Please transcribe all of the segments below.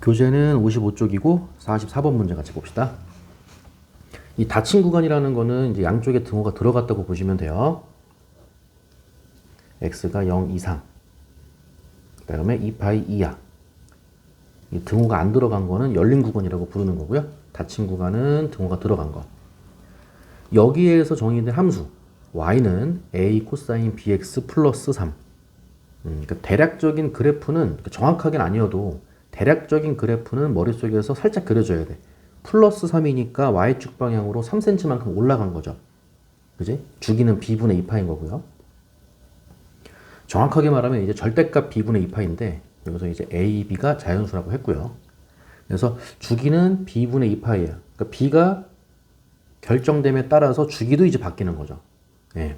교재는 55쪽이고 44번 문제 같이 봅시다. 이 닫힌 구간이라는 거는 이제 양쪽에 등호가 들어갔다고 보시면 돼요. x가 0 이상. 그다음에 2파이 이하. 이 등호가 안 들어간 거는 열린 구간이라고 부르는 거고요. 닫힌 구간은 등호가 들어간 거. 여기에서 정의된 함수 y는 a 코사인 bx 플러스 3. 그러니까 대략적인 그래프는 정확하게는 아니어도 대략적인 그래프는 머릿속에서 살짝 그려줘야 돼. 플러스 3이니까 y축 방향으로 3cm만큼 올라간 거죠. 그지? 주기는 b분의 2파인 거고요. 정확하게 말하면 이제 절대값 b분의 2파인데 여기서 이제 a, b가 자연수라고 했고요. 그래서 주기는 b분의 2파예요. 그러니까 b가 결정됨에 따라서 주기도 이제 바뀌는 거죠. 예.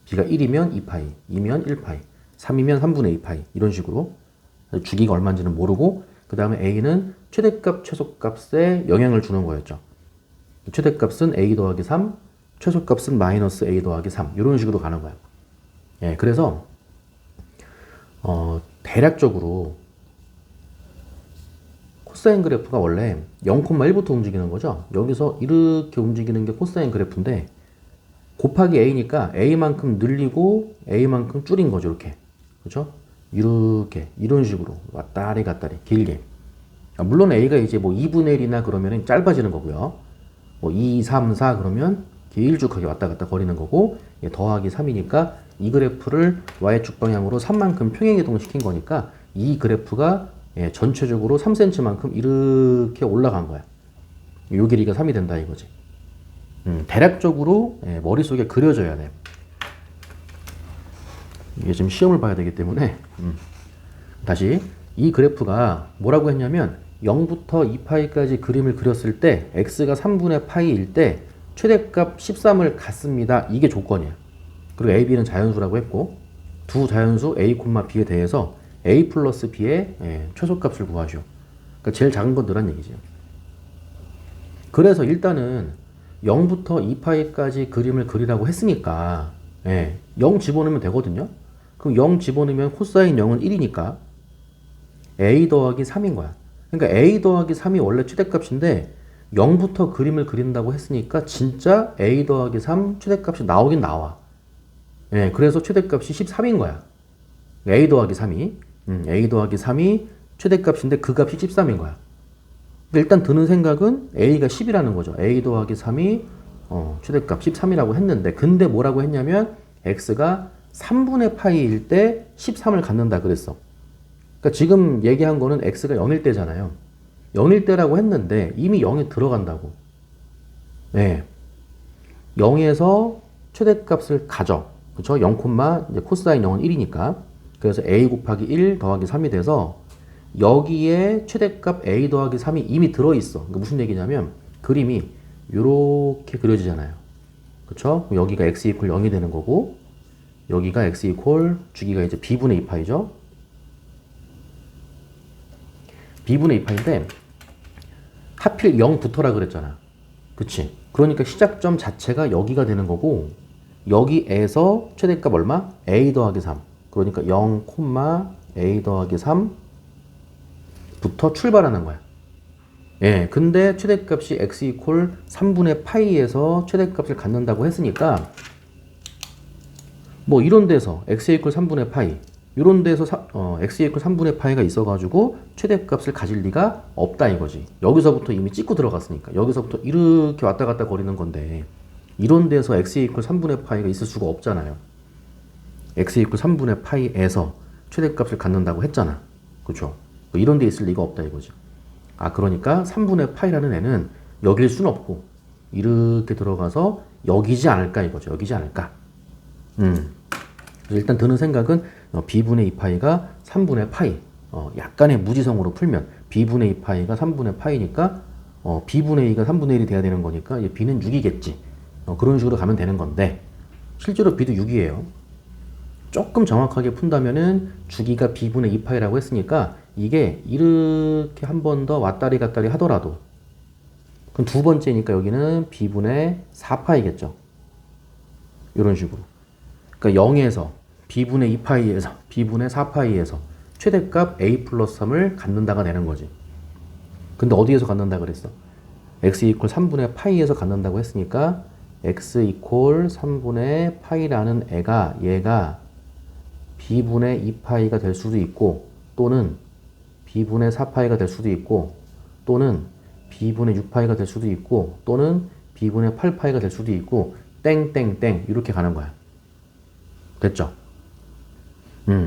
b가 1이면 2파이, 2면 1파이, 3이면 3분의 2파이 이런 식으로 주기가 얼마인지는 모르고 그 다음에 a는 최대값, 최소값에 영향을 주는 거였죠. 최대값은 a 더하기 3, 최소값은 마이너스 a 더하기 3 이런 식으로 가는 거야. 예, 그래서 대략적으로 코사인 그래프가 원래 0,1부터 움직이는 거죠. 여기서 이렇게 움직이는 게 코사인 그래프인데 곱하기 a니까 a만큼 늘리고 a만큼 줄인 거죠. 이렇게. 그렇죠? 이렇게 이런 식으로 왔다리 갔다리 길게. 물론 a가 이제 뭐 2분의 1이나 그러면 짧아지는 거고요. 뭐 2, 3, 4 그러면 길쭉하게 왔다 갔다 거리는 거고 더하기 3이니까 이 그래프를 y축 방향으로 3만큼 평행이동 시킨 거니까 이 그래프가 전체적으로 3cm만큼 이렇게 올라간 거야. 요 길이가 3이 된다 이거지. 대략적으로 머릿속에 그려져야 돼. 이게 지금 시험을 봐야 되기 때문에 다시 이 그래프가 뭐라고 했냐면 0부터 2파이까지 그림을 그렸을 때 x가 3분의 파이일 때 최대값 13을 갖습니다. 이게 조건이야. 그리고 a, b는 자연수라고 했고 두 자연수 a, b에 대해서 a 플러스 b의 최소값을 구하시오. 그러니까 제일 작은 건 늘란 얘기죠. 그래서 일단은 0부터 2파이까지 그림을 그리라고 했으니까 0 집어넣으면 되거든요. 그럼 0 집어넣으면 코사인 0은 1이니까 a 더하기 3인 거야. 그러니까 a 더하기 3이 원래 최대값인데 0부터 그림을 그린다고 했으니까 진짜 a 더하기 3 최대값이 나오긴 나와. 그래서 최대값이 13인 거야. a 더하기 3이 a 더하기 3이 최대값인데 그 값이 13인 거야. 일단 드는 생각은 a가 10이라는 거죠. a 더하기 3이 최대값 13이라고 했는데 근데 뭐라고 했냐면 x가 3분의 파이일 때 13을 갖는다 그랬어. 그러니까 지금 얘기한 거는 x가 0일 때잖아요. 0일 때라고 했는데 이미 0이 들어간다고. 0에서 최대값을 가져. 그렇죠? 0, 이제 코사인 0은 1이니까. 그래서 a 곱하기 1 더하기 3이 돼서 여기에 최대값 a 더하기 3이 이미 들어있어. 그러니까 무슨 얘기냐면 그림이 이렇게 그려지잖아요. 그렇죠? 여기가 x 이퀄 0이 되는 거고 여기가 x 이퀄 주기가 이제 b분의 2파이죠. b분의 2파인데 하필 0부터라 그랬잖아. 그치? 그러니까 시작점 자체가 여기가 되는 거고 여기에서 최대값 얼마? a 더하기 3. 그러니까 0, a 더하기 3부터 출발하는 거야. 근데 최대값이 x 이퀄 3분의 파이에서 최대값을 갖는다고 했으니까 뭐 이런 데서 x 이퀄 3분의 파이 이런 데서 x 이퀄 3분의 파이가 있어가지고 최대값을 가질 리가 없다 이거지. 여기서부터 이미 찍고 들어갔으니까 여기서부터 이렇게 왔다 갔다 거리는 건데 이런 데서 x 이퀄 3분의 파이가 있을 수가 없잖아요. x 이퀄 3분의 파이에서 최대값을 갖는다고 했잖아. 그렇죠? 뭐 이런 데 있을 리가 없다 이거지. 그러니까 3분의 파이라는 애는 여길 순 없고 이렇게 들어가서 여기지 않을까 이거죠. 여기지 않을까. 일단 드는 생각은 b분의 2파이가 3분의 파이. 약간의 무지성으로 풀면 b분의 2파이가 3분의 파이니까 b분의 2가 3분의 1이 돼야 되는 거니까 b는 6이겠지. 그런 식으로 가면 되는 건데 실제로 b도 6이에요. 조금 정확하게 푼다면은 주기가 b분의 2파이라고 했으니까 이게 이렇게 한 번 더 왔다리 갔다리 하더라도 그럼 두 번째니까 여기는 b분의 4파이겠죠. 이런 식으로. 그러니까 0에서 b분의 2파이에서 b분의 4파이에서 최대값 a 플러스 3을 갖는다가 되는 거지. 근데 어디에서 갖는다 그랬어? x 이퀄 3분의 파이에서 갖는다고 했으니까 x 이퀄 3분의 파이라는 얘가 b분의 2파이가 될 수도 있고 또는 b분의 4파이가 될 수도 있고 또는 b분의 6파이가 될 수도 있고 또는 b분의 8파이가 될 수도 있고 땡땡땡 이렇게 가는 거야. 됐죠?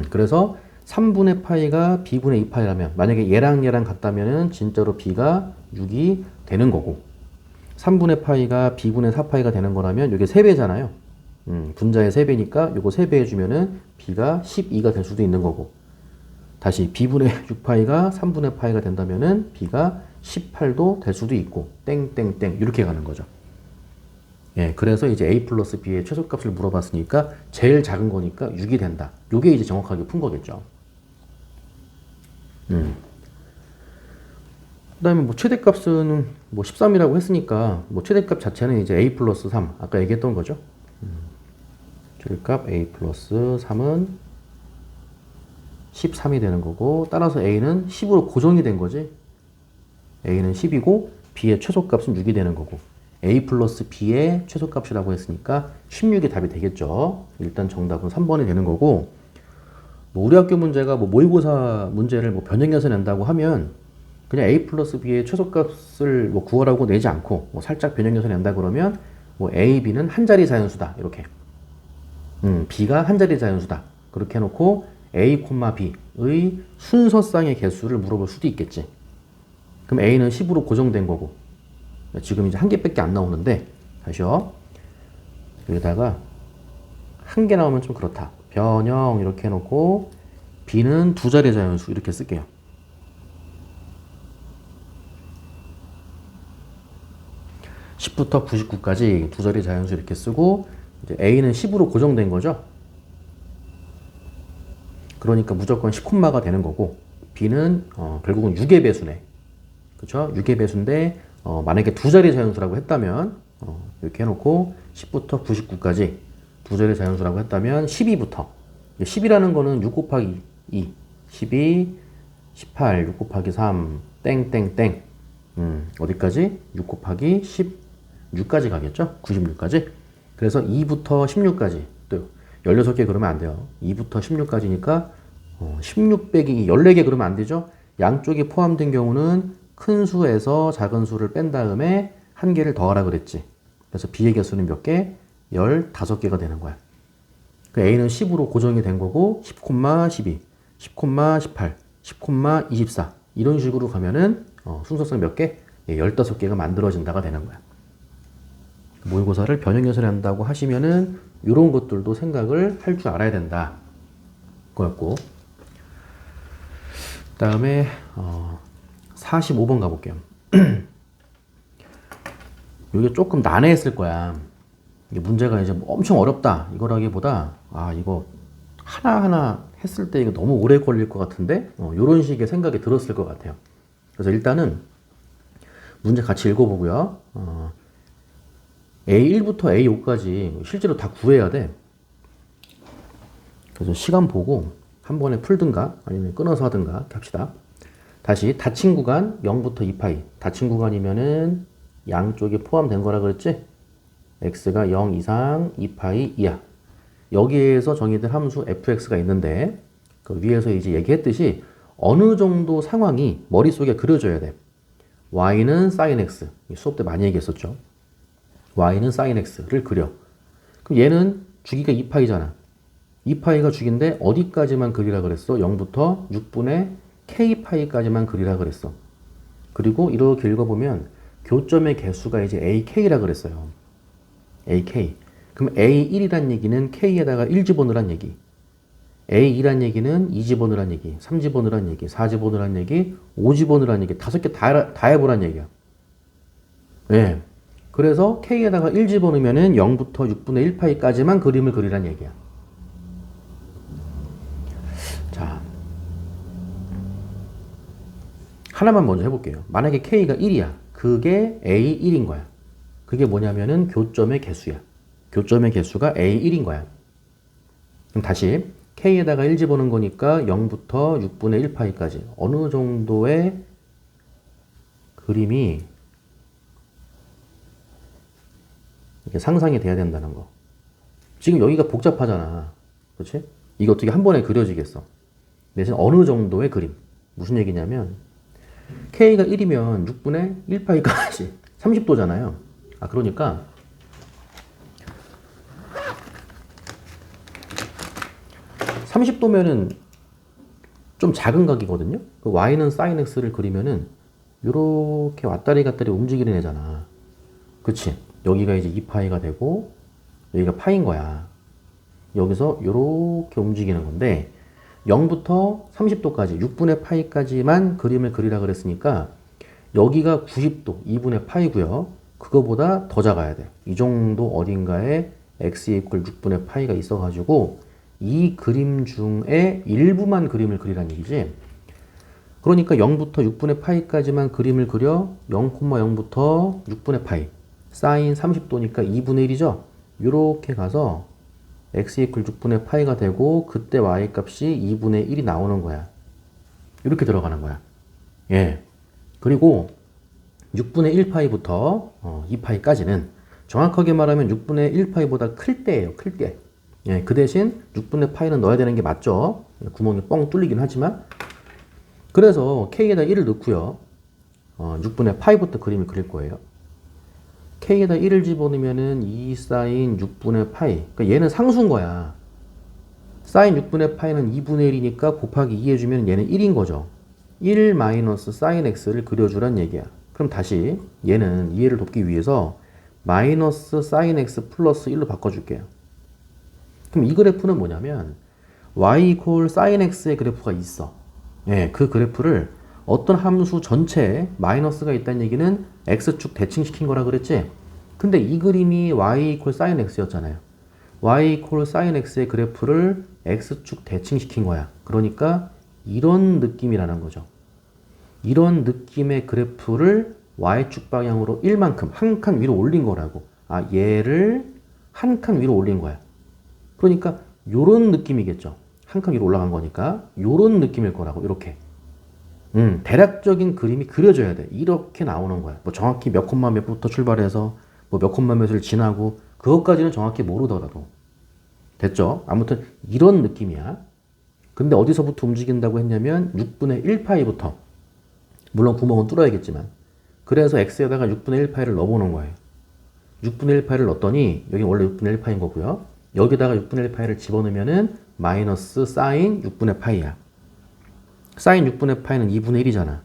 그래서 3분의 파이가 b분의 2파이라면 만약에 얘랑 같다면은 진짜로 b가 6이 되는 거고 3분의 파이가 b분의 4파이가 되는 거라면 이게 3배잖아요. 분자의 3배니까 요거 3배 해주면은 b가 12가 될 수도 있는 거고 다시 b분의 6파이가 3분의 파이가 된다면은 b가 18도 될 수도 있고 땡땡땡 이렇게 가는 거죠. 예, 그래서 이제 a 플러스 b의 최소값을 물어봤으니까 제일 작은 거니까 6이 된다. 요게 이제 정확하게 푼 거겠죠. 그 다음에 뭐 최대값은 뭐 13이라고 했으니까 뭐 최대값 자체는 이제 a 플러스 3 아까 얘기했던 거죠. 최대값 a 플러스 3은 13이 되는 거고 따라서 a는 10으로 고정이 된 거지. a는 10이고 b의 최소값은 6이 되는 거고 a 플러스 b의 최소값이라고 했으니까 16이 답이 되겠죠. 일단 정답은 3번이 되는 거고 뭐 우리 학교 문제가 뭐 모의고사 문제를 뭐 변형해서 낸다고 하면 그냥 a 플러스 b의 최소값을 뭐 구하라고 내지 않고 뭐 살짝 변형해서 낸다 그러면 뭐 a, b는 한 자리 자연수다 이렇게 b가 한 자리 자연수다 그렇게 해놓고 a, b의 순서쌍의 개수를 물어볼 수도 있겠지. 그럼 a는 10으로 고정된 거고 지금 이제 한 개밖에 안 나오는데 다시요. 여기다가 한 개 나오면 좀 그렇다. 변형 이렇게 해놓고 b는 두 자리 자연수 이렇게 쓸게요. (10부터 99까지) 두 자리 자연수 이렇게 쓰고 이제 a는 10으로 고정된 거죠. 그러니까 무조건 10콤마가 되는 거고 b는 결국은 6의 배수네. 그쵸? 6의 배수인데 만약에 두 자리 자연수라고 했다면 이렇게 해놓고 10부터 99까지 두 자리 자연수라고 했다면 12부터 10이라는 거는 6 곱하기 2 12 18 6 곱하기 3 땡땡땡 어디까지? 6 곱하기 16까지 가겠죠? 96까지. 그래서 2부터 16까지 또 16개 그러면 안 돼요. 2부터 16까지니까 16 빼기 14개 그러면 안 되죠? 양쪽이 포함된 경우는 큰 수에서 작은 수를 뺀 다음에 한 개를 더하라 그랬지. 그래서 b의 개수는 몇 개? 15개가 되는 거야. 그 a는 10으로 고정이 된 거고 10, 12, 10, 18, 10, 24 이런 식으로 가면은 순서상 몇 개? 15개가 만들어진다가 되는 거야. 모의고사를 변형해서 낸다고 하시면은 이런 것들도 생각을 할 줄 알아야 된다. 거였고 그 다음에 45번 가볼게요. 이게 조금 난해했을 거야. 이게 문제가 이제 뭐 엄청 어렵다 이거라기보다 이거 하나하나 했을 때 이거 너무 오래 걸릴 것 같은데 이런 식의 생각이 들었을 것 같아요. 그래서 일단은 문제 같이 읽어보고요. A1부터 A5까지 실제로 다 구해야 돼. 그래서 시간 보고 한 번에 풀든가 아니면 끊어서 하든가 이렇게 합시다. 다시 닫힌 구간 0부터 2파이. 닫힌 구간이면은 양쪽이 포함된 거라 그랬지? x가 0 이상 2파이 이하. 여기에서 정의된 함수 fx가 있는데 그 위에서 이제 얘기했듯이 어느 정도 상황이 머릿속에 그려져야 돼. y는 sin x. 수업 때 많이 얘기했었죠. y는 sin x를 그려. 그럼 얘는 주기가 2파이잖아. 2파이가 주기인데 어디까지만 그리라 그랬어? 0부터 6분의 k파이까지만 그리라 그랬어. 그리고 이렇게 읽어보면 교점의 개수가 이제 ak라 그랬어요. ak. 그럼 a1이란 얘기는 k에다가 1 집어넣으란 얘기. a2란 얘기는 2 집어넣으란 얘기. 3 집어넣으란 얘기. 4 집어넣으란 얘기. 5 집어넣으란 얘기. 5개 다 해보란 얘기야. 네. 그래서 k에다가 1 집어넣으면은 0부터 6분의 1파이까지만 그림을 그리란 얘기야. 자, 하나만 먼저 해볼게요. 만약에 k가 1이야. 그게 a1인 거야. 그게 뭐냐면은 교점의 개수야. 교점의 개수가 a1인 거야. 그럼 다시 k에다가 1 집어넣은 거니까 0부터 6분의 1파이까지 어느 정도의 그림이 이렇게 상상이 돼야 된다는 거. 지금 여기가 복잡하잖아. 그렇지? 이게 어떻게 한 번에 그려지겠어? 대신 어느 정도의 그림. 무슨 얘기냐면 K가 1이면 6분의 1파이까지 30도잖아요. 아, 그러니까 30도면은 좀 작은 각이거든요. 그 Y는 sin X를 그리면은 요렇게 왔다리 갔다리 움직이는 애잖아. 그치? 여기가 이제 2파이가 되고 여기가 파인 거야. 여기서 요렇게 움직이는 건데 0부터 30도까지 6분의 파이까지만 그림을 그리라 그랬으니까 여기가 90도 2분의 파이고요. 그거보다 더 작아야 돼. 이 정도 어딘가에 x 이퀄 6분의 파이가 있어가지고 이 그림 중에 일부만 그림을 그리란 얘기지. 그러니까 0부터 6분의 파이까지만 그림을 그려 0,0부터 6분의 파이 사인 30도니까 2분의 1이죠. 이렇게 가서 x 이퀄 6분의 파이가 되고 그때 y 값이 2분의 1이 나오는 거야. 이렇게 들어가는 거야. 예. 그리고 6분의 1파이부터 2파이까지는 정확하게 말하면 6분의 1파이보다 클 때예요. 클 때. 예, 그 대신 6분의 파이는 넣어야 되는 게 맞죠. 구멍이 뻥 뚫리긴 하지만. 그래서 K에다 1을 넣고요. 6분의 파이부터 그림을 그릴 거예요. K에다 1을 집어넣으면은 2 사인 6분의 파이. 그러니까 얘는 상수인 거야. 사인 6분의 파이는 2분의 1이니까 곱하기 2 해주면 얘는 1인 거죠. 1 마이너스 사인 X를 그려주란 얘기야. 그럼 다시 얘는 이해를 돕기 위해서 마이너스 사인 X 플러스 1로 바꿔줄게요. 그럼 이 그래프는 뭐냐면 y 이퀄 sin x의 그래프가 있어. 예, 그 그래프를 어떤 함수 전체에 마이너스가 있다는 얘기는 x축 대칭시킨 거라 그랬지? 근데 이 그림이 y 이퀄 sin x였잖아요. y 이퀄 sin x의 그래프를 x축 대칭시킨 거야. 그러니까 이런 느낌이라는 거죠. 이런 느낌의 그래프를 y축 방향으로 1만큼 한 칸 위로 올린 거라고. 아, 얘를 한 칸 위로 올린 거야. 그러니까 요런 느낌이겠죠. 한 칸 위로 올라간 거니까 요런 느낌일 거라고. 이렇게 대략적인 그림이 그려져야 돼. 이렇게 나오는 거야. 뭐 정확히 몇 콤마 몇부터 출발해서 뭐 몇 콤마 몇을 지나고 그것까지는 정확히 모르더라도 됐죠. 아무튼 이런 느낌이야. 근데 어디서부터 움직인다고 했냐면 6분의 1파이부터. 물론 구멍은 뚫어야겠지만. 그래서 x에다가 6분의 1파이를 넣어보는 거예요. 6분의 1파이를 넣었더니 여기 원래 6분의 1파인 거고요. 여기다가 6분의 1파이를 집어넣으면은 마이너스 사인 6분의 파이야. 사인 6분의 파이는 2분의 1이잖아.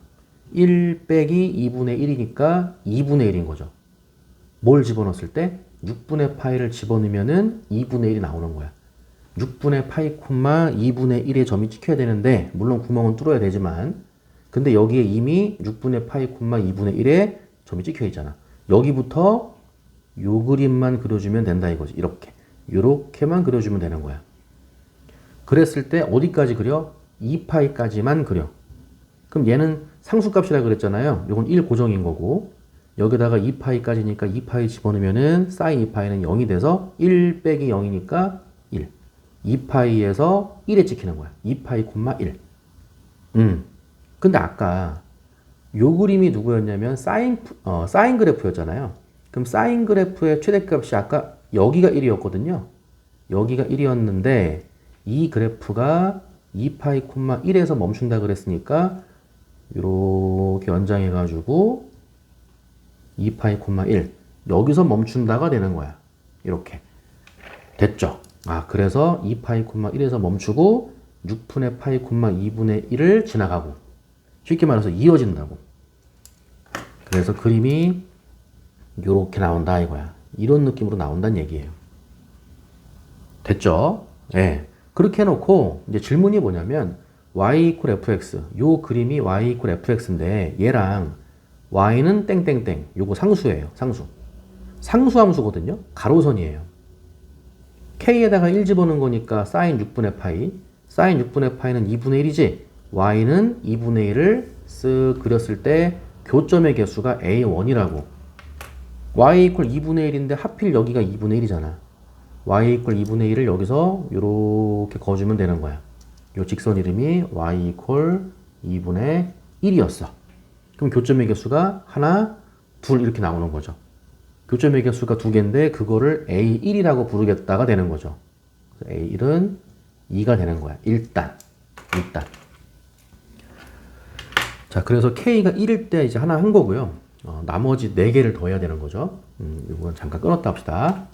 1 빼기 2분의 1이니까 2분의 1인 거죠. 뭘 집어넣었을 때? 6분의 파이를 집어넣으면은 2분의 1이 나오는 거야. 6분의 파이 콤마 2분의 1의 점이 찍혀야 되는데 물론 구멍은 뚫어야 되지만 근데 여기에 이미 6분의 파이 콤마 2분의 1의 점이 찍혀 있잖아. 여기부터 요 그림만 그려주면 된다 이거지. 이렇게. 이렇게만 그려주면 되는 거야. 그랬을 때 어디까지 그려? 2파이까지만 그려. 그럼 얘는 상수값이라 그랬잖아요. 이건 1 고정인 거고 여기다가 2파이까지니까 2파이 집어넣으면은 사인 2파이는 0이 돼서 1 빼기 0이니까 1. 2파이에서 1에 찍히는 거야. 2파이 콤마 1. 근데 아까 요 그림이 누구였냐면 사인 그래프였잖아요. 그럼 사인 그래프의 최대값이 아까 여기가 1이었거든요. 여기가 1이었는데 이 그래프가 2파이 콤마 1에서 멈춘다 그랬으니까 이렇게 연장해가지고 2파이 콤마 1 여기서 멈춘다가 되는 거야. 이렇게 됐죠. 아, 그래서 2파이 콤마 1에서 멈추고 6분의 파이 콤마 2분의 1을 지나가고 쉽게 말해서 이어진다고. 그래서 그림이 이렇게 나온다 이거야. 이런 느낌으로 나온다는 얘기예요. 됐죠? 예. 그렇게 해놓고 이제 질문이 뭐냐면 y 이퀄 fx 요 그림이 y 이퀄 fx인데 얘랑 y는 땡땡땡 요거 상수예요. 상수함수거든요. 가로선이에요. k에다가 1 집어넣은 거니까 사인 6분의 파이 사인 6분의 파이는 2분의 1이지 y는 2분의 1을 쓱 그렸을 때 교점의 개수가 a1이라고. y 이퀄 2분의 1인데 하필 여기가 2분의 1이잖아. y 이퀄 2분의 1을 여기서 이렇게 그어주면 되는 거야. 요 직선 이름이 y 이퀄 2분의 1이었어. 그럼 교점의 개수가 하나, 둘 이렇게 나오는 거죠. 교점의 개수가 두 개인데 그거를 A1이라고 부르겠다가 되는 거죠. A1은 2가 되는 거야. 일단. 자, 그래서 K가 1일 때 이제 하나 한 거고요. 나머지 4개를 더해야 되는 거죠. 이건 잠깐 끊었다 합시다.